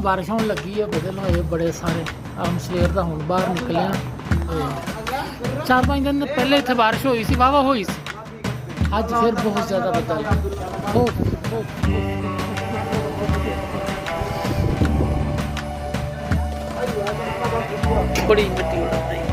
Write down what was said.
ਬਾਰਿਸ਼ ਹੋਣ ਲੱਗੀ ਆ, ਬਦਲ ਹੋਏ ਬੜੇ ਸਾਰੇ। ਹੁਣ ਸਵੇਰ ਦਾ ਹੁਣ ਬਾਹਰ ਨਿਕਲਿਆ। 4-5 ਦਿਨ ਪਹਿਲੇ ਇੱਥੇ ਬਾਰਿਸ਼ ਹੋਈ ਸੀ, ਵਾਹਵਾ ਹੋਈ ਸੀ। ਅੱਜ ਫਿਰ ਬਹੁਤ ਜ਼ਿਆਦਾ ਬਦਲ ਬੜੀ ਮਿੱਟੀ ਉੜਦੀ।